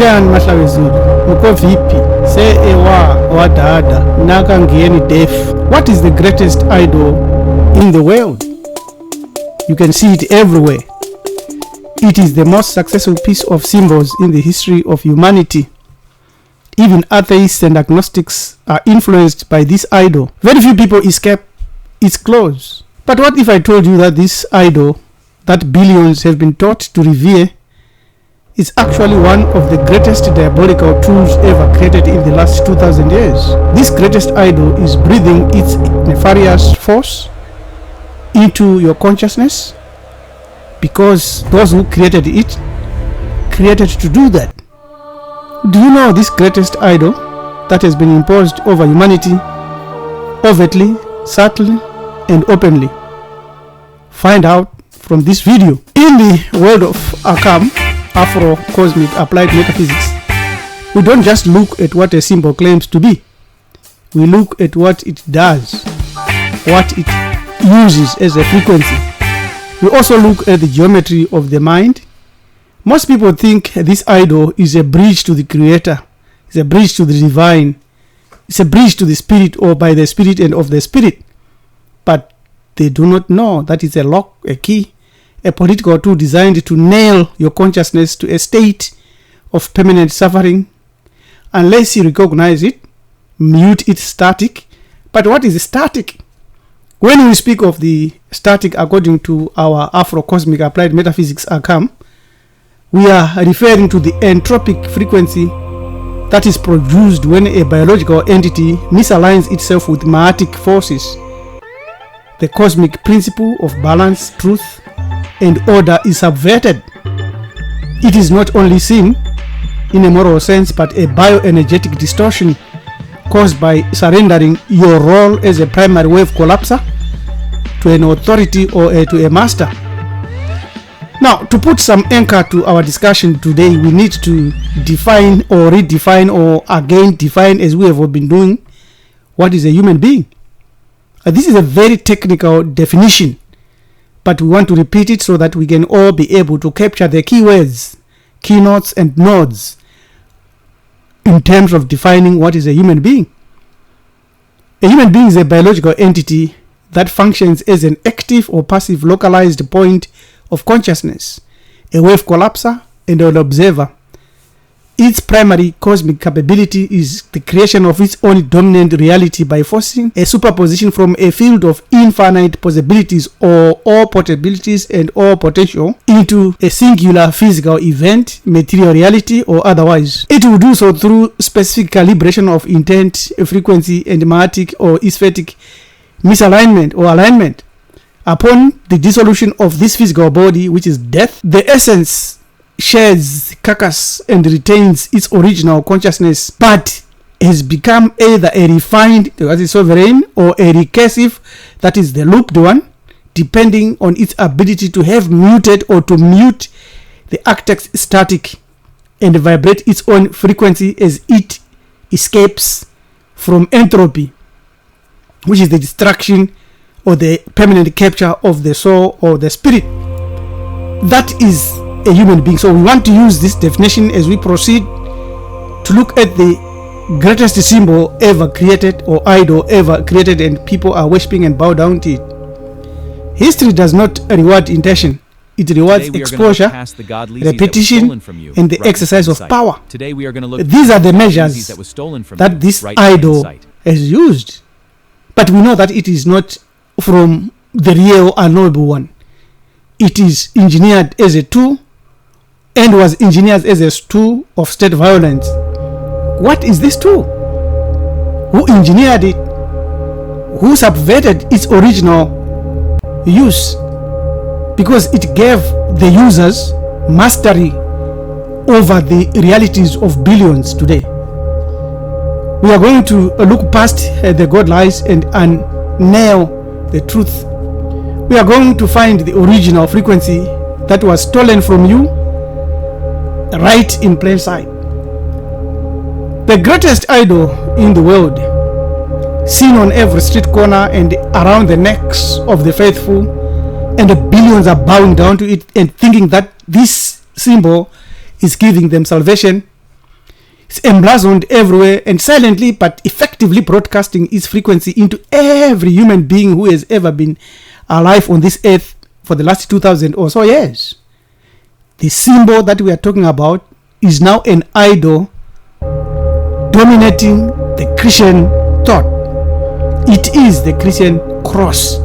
Munjani mahlawezulu mko vipi se ewa wadada naka ngeni deaf. What is the greatest idol in the world? You can see it everywhere. It is the most successful piece of symbols in the history of humanity. Even atheists and agnostics are influenced by this idol. Very few people escape its claws. But what if I told you that this idol that billions have been taught to revere is actually one of the greatest diabolical tools ever created in the last 2000 years? This greatest idol is breathing its nefarious force into your consciousness because those who created it created to do that. Do you know this greatest idol that has been imposed over humanity overtly, subtly, and openly? Find out from this video. In the world of Afro-Cosmic applied metaphysics, we don't just look at what a symbol claims to be. We look at what it does, what it uses as a frequency. We also look at the geometry of the mind. Most people think this idol is a bridge to the creator, it's a bridge to the divine, it's a bridge to the spirit or by the spirit and of the spirit. But they do not know that it's a lock, a key, a political tool designed to nail your consciousness to a state of permanent suffering. Unless you recognize it, mute it static. But what is static? When we speak of the static according to our Afro-Cosmic applied metaphysics Ankh, we are referring to the entropic frequency that is produced when a biological entity misaligns itself with matic forces. The cosmic principle of balance, truth, and order is subverted. It is not only sin in a moral sense, but a bioenergetic distortion caused by surrendering your role as a primary wave collapser to an authority or to a master. Now, to put some anchor to our discussion today, we need to define or redefine or again define, as we have been doing, what is a human being. This is a very technical definition, but we want to repeat it so that we can all be able to capture the keywords, keynotes, and nodes in terms of defining what is a human being. A human being is a biological entity that functions as an active or passive localized point of consciousness, a wave collapser, and an observer. Its primary cosmic capability is the creation of its own dominant reality by forcing a superposition from a field of infinite possibilities or all possibilities and all potential into a singular physical event, material reality or otherwise. It will do so through specific calibration of intent, frequency, and matic or Isfetic misalignment or alignment. Upon the dissolution of this physical body, which is death, the essence sheds carcass and retains its original consciousness, but has become either a refined, that is sovereign, or a recursive, that is the looped one, depending on its ability to have muted or to mute the act's static and vibrate its own frequency as it escapes from entropy, which is the destruction or the permanent capture of the soul or the spirit. That is a human being. So we want to use this definition as we proceed to look at the greatest symbol ever created or idol ever created, and people are worshipping and bow down to it. History does not reward intention. It rewards exposure, repetition, and the exercise of power. Today we are going to look. These are the measures that this idol has used. But we know that it is not from the real unknowable one. It is engineered as a tool and was engineered as a tool of state violence. What is this tool? Who engineered it? Who subverted its original use? Because it gave the users mastery over the realities of billions today. We are going to look past the God lies and nail the truth. We are going to find the original frequency that was stolen from you right in plain sight. The greatest idol in the world, seen on every street corner and around the necks of the faithful, and the billions are bowing down to it and thinking that this symbol is giving them salvation, It's emblazoned everywhere and silently but effectively broadcasting its frequency into every human being who has ever been alive on this earth for the last 2,000 or so years. The symbol that we are talking about is now an idol dominating the Christian thought. It is the Christian cross.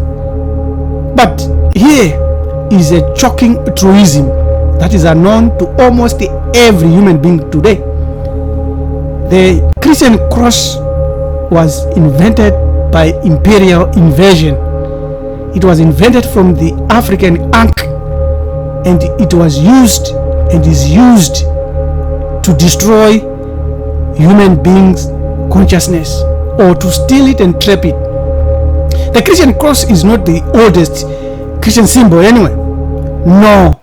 But here is a shocking truism that is unknown to almost every human being today. The Christian cross was invented by imperial invasion. It was invented from the African Ankh, and it was used and is used to destroy human beings' consciousness or to steal it and trap it. The Christian cross is not the oldest Christian symbol anyway. No,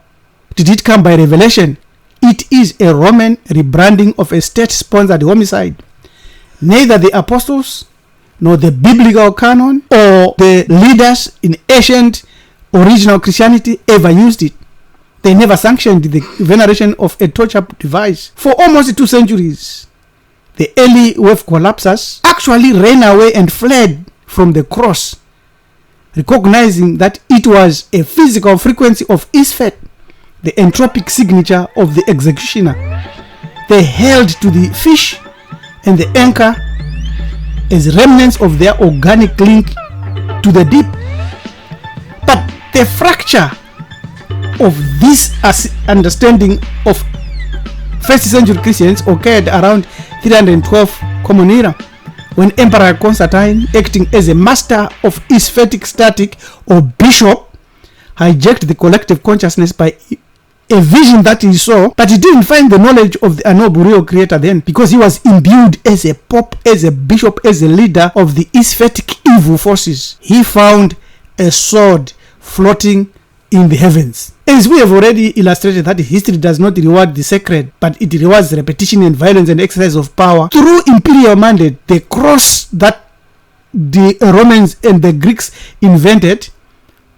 did it come by revelation? It is a Roman rebranding of a state-sponsored homicide. Neither the apostles nor the biblical canon or the leaders in ancient original Christianity ever used it. They never sanctioned the veneration of a torture device. For almost 2 centuries, the early wave collapsers actually ran away and fled from the cross, recognizing that it was a physical frequency of Isfet, the entropic signature of the executioner. They held to the fish and the anchor as remnants of their organic link to the deep. But the fracture of this understanding of first century Christians occurred around 312 Common Era, when Emperor Constantine, acting as a master of Isfetic static or bishop, hijacked the collective consciousness by a vision that he saw, but he didn't find the knowledge of the unknowable real creator then, because he was imbued as a pope, as a bishop, as a leader of the Isfetic evil forces. He found a sword floating in the heavens. As we have already illustrated that history does not reward the sacred, but it rewards repetition and violence and exercise of power. Through imperial mandate, the cross that the Romans and the Greeks invented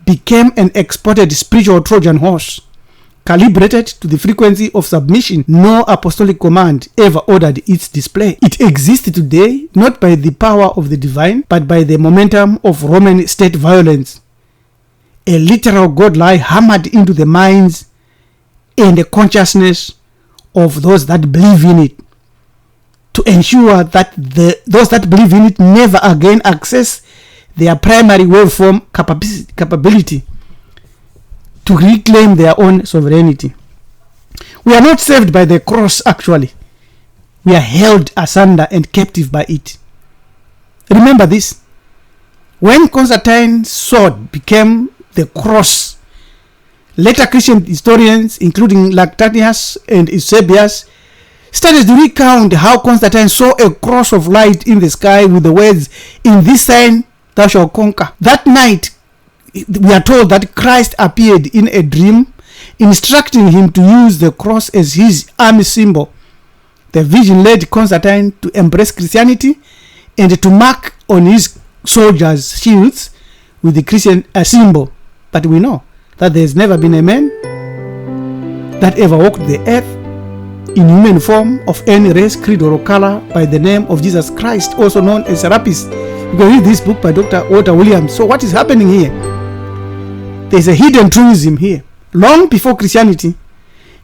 became an exported spiritual Trojan horse, calibrated to the frequency of submission. No apostolic command ever ordered its display. It exists today not by the power of the divine, but by the momentum of Roman state violence. A literal God lie hammered into the minds and the consciousness of those that believe in it, to ensure that those that believe in it never again access their primary waveform capability to reclaim their own sovereignty. We are not saved by the cross, actually. We are held asunder and captive by it. Remember this. When Constantine's sword became the cross, later Christian historians, including Lactantius and Eusebius, started to recount how Constantine saw a cross of light in the sky with the words, "In this sign thou shalt conquer." That night, we are told that Christ appeared in a dream, instructing him to use the cross as his army symbol. The vision led Constantine to embrace Christianity and to mark on his soldiers' shields with the Christian symbol. But we know that there has never been a man that ever walked the earth in human form of any race, creed, or color by the name of Jesus Christ, also known as Serapis. You can read this book by Dr. Walter Williams. So what is happening here? There's a hidden truism here. Long before Christianity,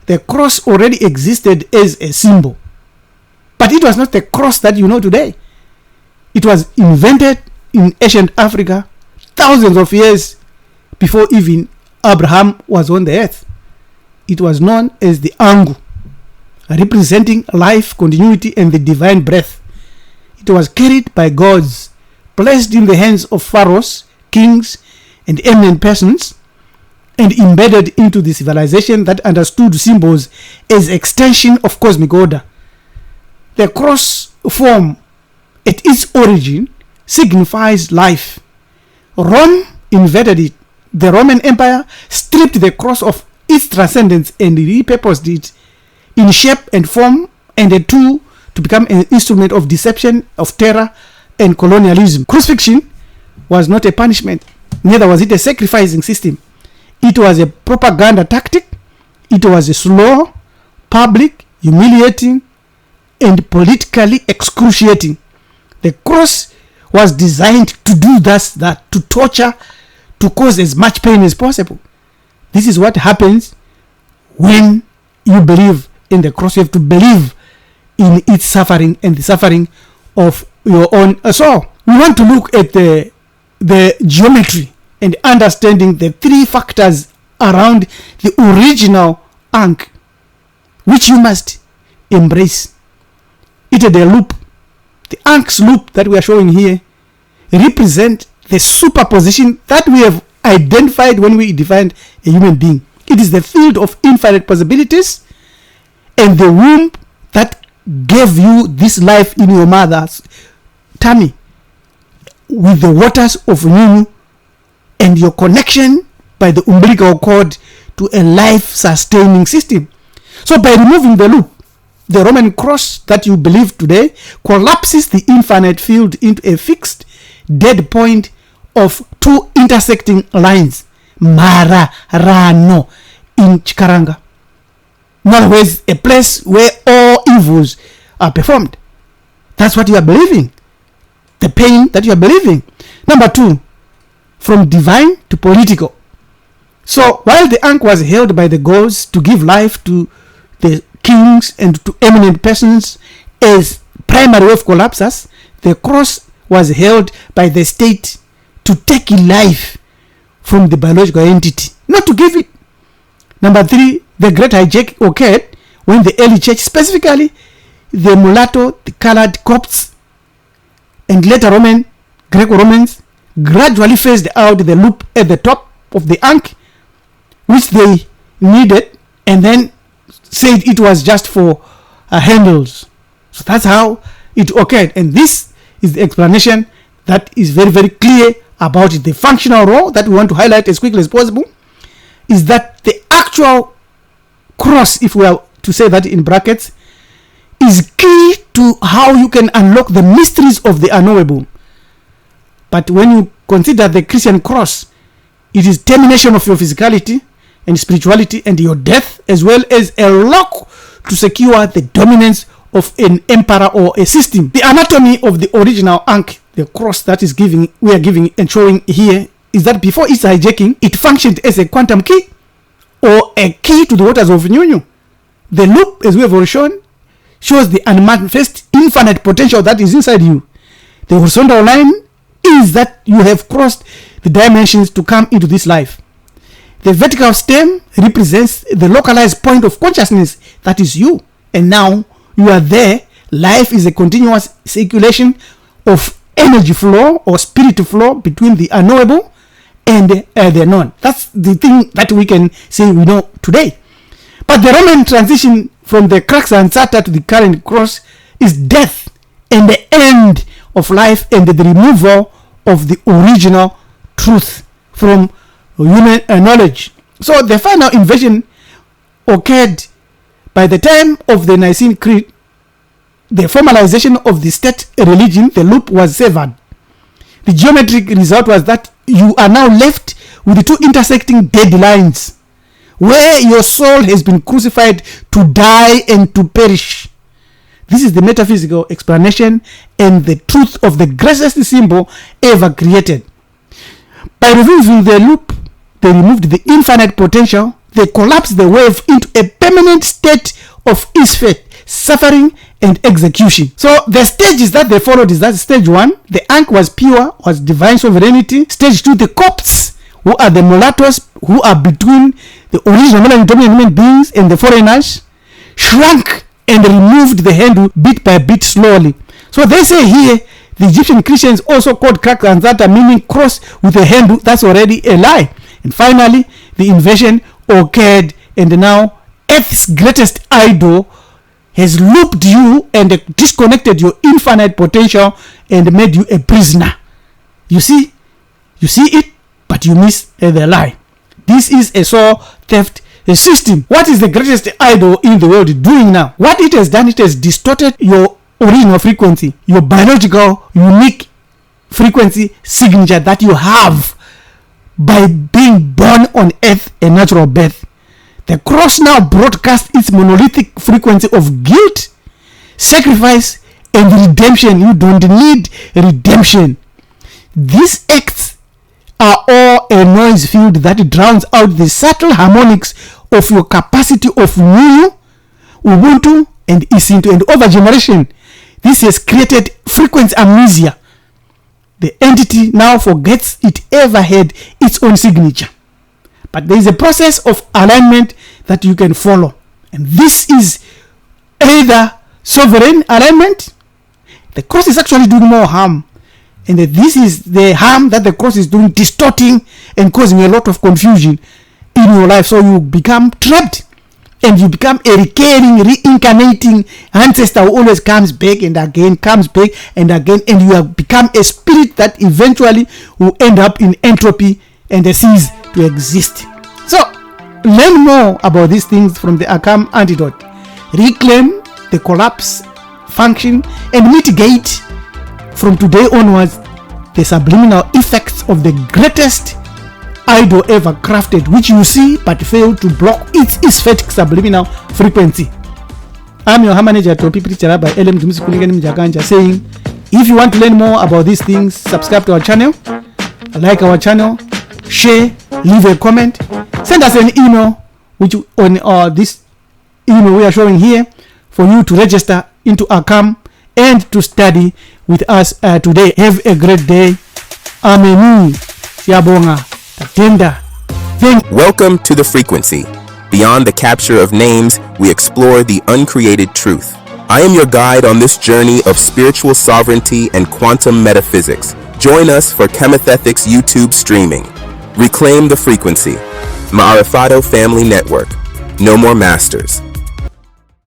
the cross already existed as a symbol. But it was not the cross that you know today. It was invented in ancient Africa thousands of years before even Abraham was on the earth. It was known as the Ankh, representing life, continuity, and the divine breath. It was carried by gods, placed in the hands of pharaohs, kings, and eminent persons, and embedded into the civilization that understood symbols as extension of cosmic order. The cross form at its origin signifies life. Rome invented it. The Roman Empire stripped the cross of its transcendence and repurposed it in shape and form and a tool to become an instrument of deception, of terror, and colonialism. Crucifixion was not a punishment, neither was it a sacrificing system. It was a propaganda tactic. It was a slow, public, humiliating, and politically excruciating. The cross was designed to do that, to torture, to cause as much pain as possible. This is what happens when you believe in the cross. You have to believe in its suffering and the suffering of your own soul. We want to look at the geometry and understanding the three factors around the original Ankh, which you must embrace. It is a loop. The Ankh's loop that we are showing here represent the superposition that we have identified when we defined a human being. It is the field of infinite possibilities and the womb that gave you this life in your mother's tummy with the waters of Nunu and your connection by the umbilical cord to a life-sustaining system. So by removing the loop, the Roman cross that you believe today collapses the infinite field into a fixed dead point of two intersecting lines, Mara Rano, in Chikaranga. In other words, a place where all evils are performed. That's what you are believing. The pain that you are believing. Number two, from divine to political. So while the Ankh was held by the gods to give life to the kings and to eminent persons as primary way of collapses, the cross was held by the state to take life from the biological entity, not to give it. Number three, the great hijack occurred when the early church, specifically the mulatto, the colored Copts, and later Greco-Romans, gradually phased out the loop at the top of the Ankh, which they needed, and then said it was just for handles. So that's how it occurred, and this is the explanation that is very, very clear about it. The functional role that we want to highlight as quickly as possible is that the actual cross, if we are to say that in brackets, is key to how you can unlock the mysteries of the unknowable. But when you consider the Christian cross, it is termination of your physicality and spirituality and your death, as well as a lock to secure the dominance of an emperor or a system. The anatomy of the original Ankh, the cross that is we are giving and showing here, is that before its hijacking, it functioned as a quantum key or a key to the waters of Nyunyu. The loop, as we have already shown, shows the unmanifest infinite potential that is inside you. The horizontal line is that you have crossed the dimensions to come into this life. The vertical stem represents the localized point of consciousness that is you. And now you are there. Life is a continuous circulation of energy flow or spirit flow between the unknowable and the known. That's the thing that we can say we know today. But the Roman transition from the crux ansata to the current cross is death and the end of life and the removal of the original truth from human knowledge. So the final invasion occurred by the time of the Nicene Creed. The formalization of the state religion, the loop was severed. The geometric result was that you are now left with the two intersecting dead lines, where your soul has been crucified to die and to perish. This is the metaphysical explanation and the truth of the greatest symbol ever created. By removing the loop, they removed the infinite potential. They collapsed the wave into a permanent state of Isfet, suffering and execution. So the stages that they followed is that stage 1, the Ankh was pure, was divine sovereignty. Stage 2, the Copts, who are the mulattoes, who are between the original melanin-dominant human beings and the foreigners, shrunk and removed the handle bit by bit slowly. So they say here, the Egyptian Christians also called crack anzata, meaning cross with a handle. That's already a lie. And finally, the invasion occurred, and now Earth's greatest idol has looped you and disconnected your infinite potential and made you a prisoner. You see it, but you miss the lie. This is a soul theft system. What is the greatest idol in the world doing now? What it has done, it has distorted your original frequency, your biological unique frequency signature that you have by being born on earth, a natural birth. The cross now broadcasts its monolithic frequency of guilt, sacrifice and redemption. You don't need redemption. These acts are all a noise field that drowns out the subtle harmonics of your capacity of Nunu, Ubuntu, and Isinto. And over generation, this has created frequency amnesia. The entity now forgets it ever had its own signature. But there is a process of alignment that you can follow. And this is either sovereign alignment. The cross is actually doing more harm. And this is the harm that the cross is doing, distorting and causing a lot of confusion in your life. So you become trapped and you become a recurring, reincarnating ancestor who always comes back and again, and you have become a spirit that eventually will end up in entropy and cease to exist. So learn more about these things from the Ankh antidote. Reclaim the collapse function and mitigate from today onwards the subliminal effects of the greatest idol ever crafted, which you see but fail to block its Isfetic subliminal frequency. I'm your manager to Pipri by LM Mjakanja, saying if you want to learn more about these things, subscribe to our channel, like our channel, share, leave a comment, send us an email which on this email we are showing here for you to register into Ankh and to study with us today. Have a great day. Amen. Yabonga. Tenda. Welcome to The Frequency. Beyond the capture of names, we explore the uncreated truth. I am your guide on this journey of spiritual sovereignty and quantum metaphysics. Join us for KhamitHEthics YouTube streaming. Reclaim the frequency. Ma'arifato Family Network. No more masters.